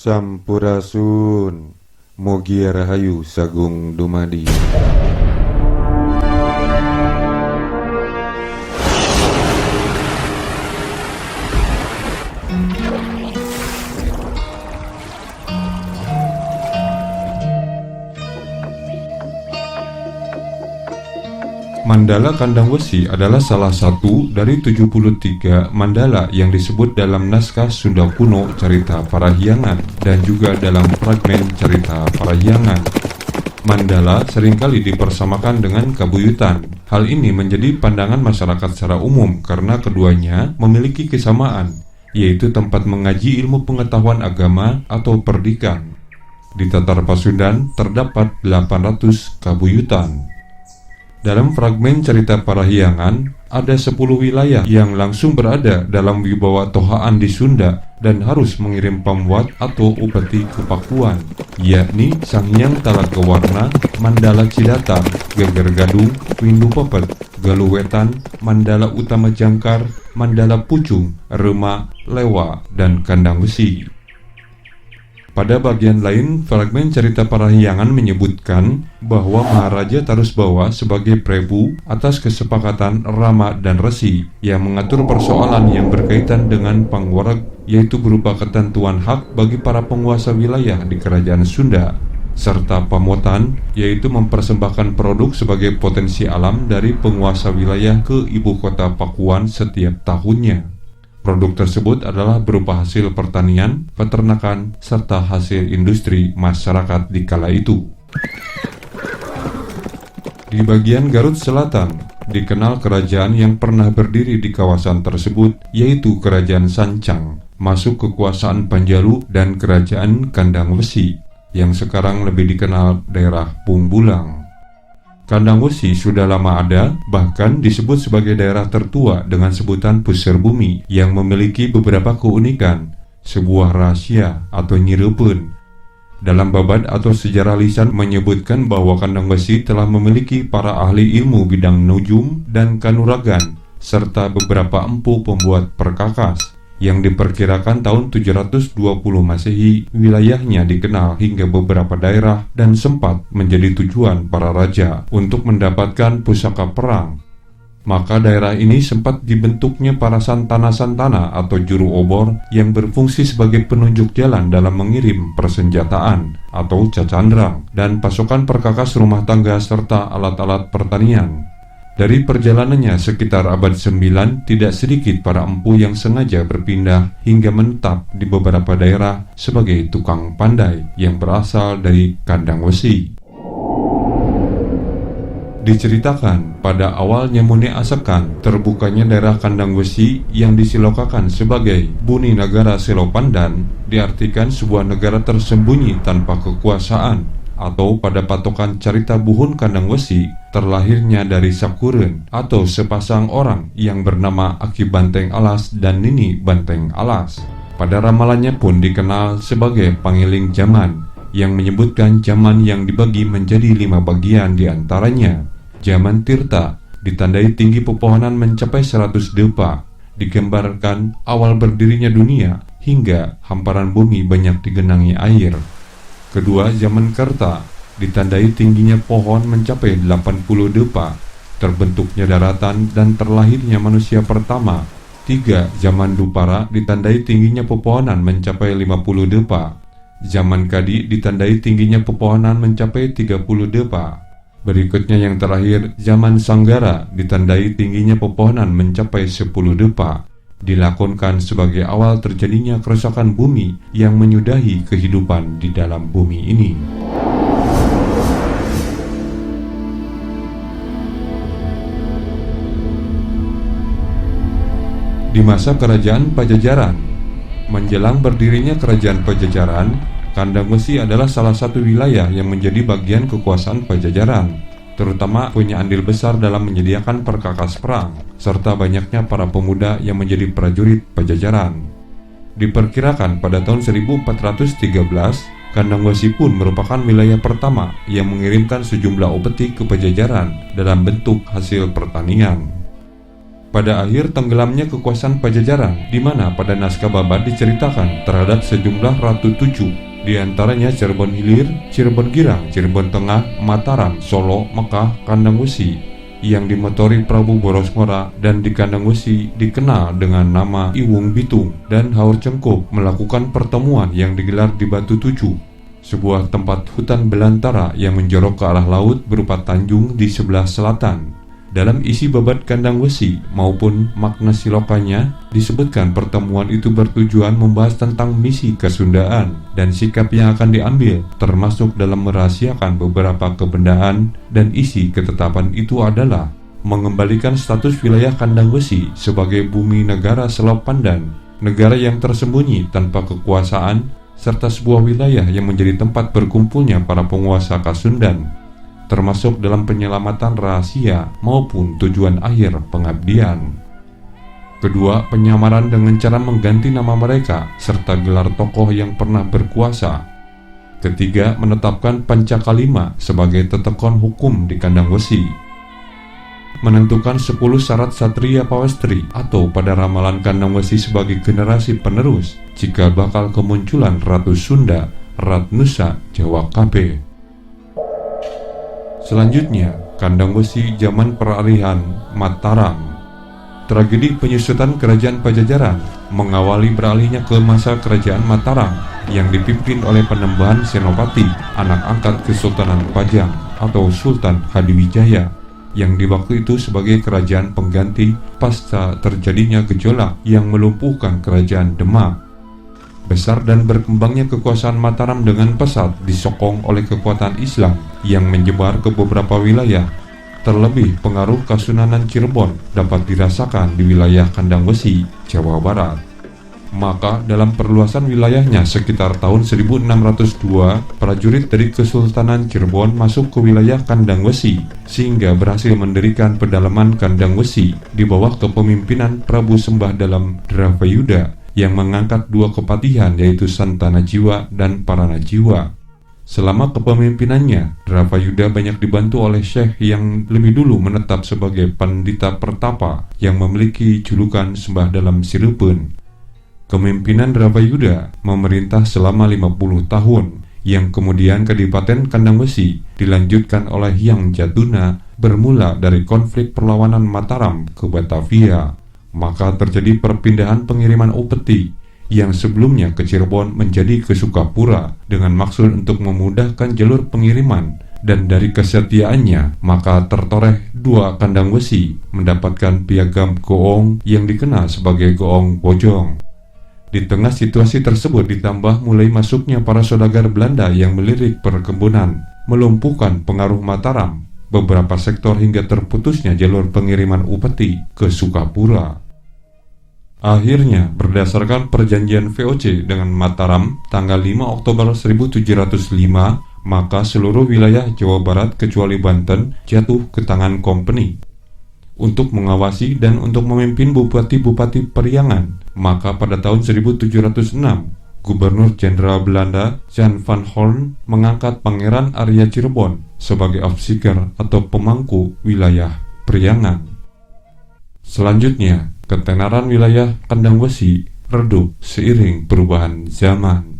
Sampurasun, mugi rahayu sagung dumadi. Mandala Kandang Wesi adalah salah satu dari 73 mandala yang disebut dalam naskah Sunda kuno Carita Parahyangan dan juga dalam fragmen Carita Parahyangan. Mandala seringkali dipersamakan dengan kabuyutan. Hal ini menjadi pandangan masyarakat secara umum karena keduanya memiliki kesamaan, yaitu tempat mengaji ilmu pengetahuan agama atau perdikan. Di Tatar Pasundan terdapat 800 kabuyutan. Dalam fragmen Carita Parahyangan, ada 10 wilayah yang langsung berada dalam wibawa tohaan di Sunda dan harus mengirim pamwat atau upeti ke Pakuan, yakni Sanghyang Talagawarna, Mandala Cidata, Geger Gadung, Windu Pepet, Galuh Wetan, Mandala Utama Jangkar, Mandala Pucung, Rema, Lewa, dan Kandang Wesi. Pada bagian lain, fragmen Carita Parahyangan menyebutkan bahwa Maharaja Tarusbawa sebagai Prebu atas kesepakatan Rama dan Resi yang mengatur persoalan yang berkaitan dengan pangwarag, yaitu berupa ketentuan hak bagi para penguasa wilayah di Kerajaan Sunda, serta pamotan, yaitu mempersembahkan produk sebagai potensi alam dari penguasa wilayah ke ibu kota Pakuan setiap tahunnya. Produk tersebut adalah berupa hasil pertanian, peternakan, serta hasil industri masyarakat di kala itu. Di bagian Garut Selatan, dikenal kerajaan yang pernah berdiri di kawasan tersebut, yaitu Kerajaan Sancang, masuk kekuasaan Panjalu dan Kerajaan Kandang Wesi, yang sekarang lebih dikenal daerah Pumbulang. Kandang Wesi sudah lama ada, bahkan disebut sebagai daerah tertua dengan sebutan Puseur Bumi yang memiliki beberapa keunikan, sebuah rahasia atau nyireupeun. Dalam babad atau sejarah lisan menyebutkan bahwa Kandang Wesi telah memiliki para ahli ilmu bidang nujum dan kanuragan, serta beberapa empu pembuat perkakas. Yang diperkirakan tahun 720 Masehi, wilayahnya dikenal hingga beberapa daerah dan sempat menjadi tujuan para raja untuk mendapatkan pusaka perang. Maka daerah ini sempat dibentuknya para santana-santana atau juru obor yang berfungsi sebagai penunjuk jalan dalam mengirim persenjataan atau cacandrang dan pasokan perkakas rumah tangga serta alat-alat pertanian. Dari perjalanannya sekitar abad 9, tidak sedikit para empu yang sengaja berpindah hingga menetap di beberapa daerah sebagai tukang pandai yang berasal dari Kandang Wesi. Diceritakan pada awal Nyemune Asekan terbukanya daerah Kandang Wesi yang disilokakan sebagai Buni Nagara Selopandan, diartikan sebuah negara tersembunyi tanpa kekuasaan, atau pada patokan Carita Buhun Kandang Wesi terlahirnya dari Sakureun atau sepasang orang yang bernama Aki Banteng Alas dan Nini Banteng Alas. Pada ramalannya pun dikenal sebagai Pangiling Jaman yang menyebutkan zaman yang dibagi menjadi 5 bagian diantaranya. Zaman Tirta ditandai tinggi pepohonan mencapai 100 depa, digambarkan awal berdirinya dunia hingga hamparan bumi banyak digenangi air. Kedua, zaman Kerta ditandai tingginya pohon mencapai 80 depa, terbentuknya daratan dan terlahirnya manusia pertama. 3. Zaman Dupara ditandai tingginya pepohonan mencapai 50 depa. Zaman Kadi ditandai tingginya pepohonan mencapai 30 depa. Berikutnya yang terakhir, zaman Sanggara ditandai tingginya pepohonan mencapai 10 depa. Dilakonkan sebagai awal terjadinya kerusakan bumi yang menyudahi kehidupan di dalam bumi ini. Di masa Kerajaan Pajajaran, menjelang berdirinya Kerajaan Pajajaran, Kandang Wesi adalah salah satu wilayah yang menjadi bagian kekuasaan Pajajaran, terutama punya andil besar dalam menyediakan perkakas perang, serta banyaknya para pemuda yang menjadi prajurit Pajajaran. Diperkirakan pada tahun 1413, Kandang Wesi pun merupakan wilayah pertama yang mengirimkan sejumlah upeti ke Pajajaran dalam bentuk hasil pertanian. pada akhir tenggelamnya kekuasaan Pajajaran, di mana pada naskah Babat diceritakan terhadap sejumlah ratu tujuh, di antaranya Cirebon Hilir, Cirebon Girang, Cirebon Tengah, Mataram, Solo, Mekah, Kandang Wesi, yang dimotori Prabu Boros Ngora, dan di Kandang Wesi dikenal dengan nama Iwung Bitung dan Haur Cengkup melakukan pertemuan yang digelar di Batu Tujuh, sebuah tempat hutan belantara yang menjorok ke arah laut berupa tanjung di sebelah selatan. Dalam isi Babat Kandang Wesi maupun makna silokannya disebutkan pertemuan itu bertujuan membahas tentang misi kesundaan dan sikap yang akan diambil, termasuk dalam merahasiakan beberapa kebendaan, dan isi ketetapan itu adalah mengembalikan status wilayah Kandang Wesi sebagai bumi negara Selau Pandan, negara yang tersembunyi tanpa kekuasaan, serta sebuah wilayah yang menjadi tempat berkumpulnya para penguasa Kasundan, termasuk dalam penyelamatan rahasia maupun tujuan akhir pengabdian. Kedua, penyamaran dengan cara mengganti nama mereka serta gelar tokoh yang pernah berkuasa. Ketiga, menetapkan Pancakalima sebagai tetekon hukum di Kandang Wesi. Menentukan 10 syarat Satria Pawestri atau pada ramalan Kandang Wesi sebagai generasi penerus jika bakal kemunculan Ratu Sunda, Ratnusa, Jawa KB. Selanjutnya, Kandang Wesi zaman peralihan Mataram. Tragedi penyusutan kerajaan Pajajaran mengawali beralihnya ke masa kerajaan Mataram yang dipimpin oleh Panembahan Senopati, anak angkat Kesultanan Pajang atau Sultan Hadiwijaya, yang di waktu itu sebagai kerajaan pengganti pasca terjadinya gejolak yang melumpuhkan kerajaan Demak. Besar dan berkembangnya kekuasaan Mataram dengan pesat disokong oleh kekuatan Islam yang menyebar ke beberapa wilayah. Terlebih pengaruh Kasunanan Cirebon dapat dirasakan di wilayah Kandang Wesi, Jawa Barat. Maka dalam perluasan wilayahnya sekitar tahun 1602, prajurit dari Kesultanan Cirebon masuk ke wilayah Kandang Wesi, sehingga berhasil mendirikan pedalaman Kandang Wesi di bawah kepemimpinan Prabu Sembah Dalam Dravayuda, yang mengangkat 2 kepatihan yaitu Santana Jiwa dan Parana Jiwa. Selama kepemimpinannya, Dravayuda banyak dibantu oleh syekh yang lebih dulu menetap sebagai Pandita Pertapa yang memiliki julukan Sembah Dalam Sirupun. Kepemimpinan Dravayuda memerintah selama 50 tahun, yang kemudian Kadipaten Kandang Wesi dilanjutkan oleh Hyang Jatuna bermula dari konflik perlawanan Mataram ke Batavia. Maka terjadi perpindahan pengiriman upeti yang sebelumnya ke Cirebon menjadi ke Sukapura dengan maksud untuk memudahkan jalur pengiriman, dan dari kesetiaannya maka tertoreh 2 Kandang Wesi mendapatkan piagam Goong yang dikenal sebagai Goong Bojong. Di tengah situasi tersebut ditambah mulai masuknya para saudagar Belanda yang melirik perkebunan, melumpuhkan pengaruh Mataram beberapa sektor hingga terputusnya jalur pengiriman upeti ke Sukapura. Akhirnya, berdasarkan perjanjian VOC dengan Mataram tanggal 5 Oktober 1705, maka seluruh wilayah Jawa Barat kecuali Banten jatuh ke tangan Kompeni. Untuk mengawasi dan untuk memimpin bupati-bupati Periangan, maka pada tahun 1706, Gubernur Jenderal Belanda Jan van Horn mengangkat Pangeran Arya Cirebon sebagai Afsiker atau pemangku wilayah Periangan. Selanjutnya, ketenaran wilayah Kandang Wesi redup seiring perubahan zaman.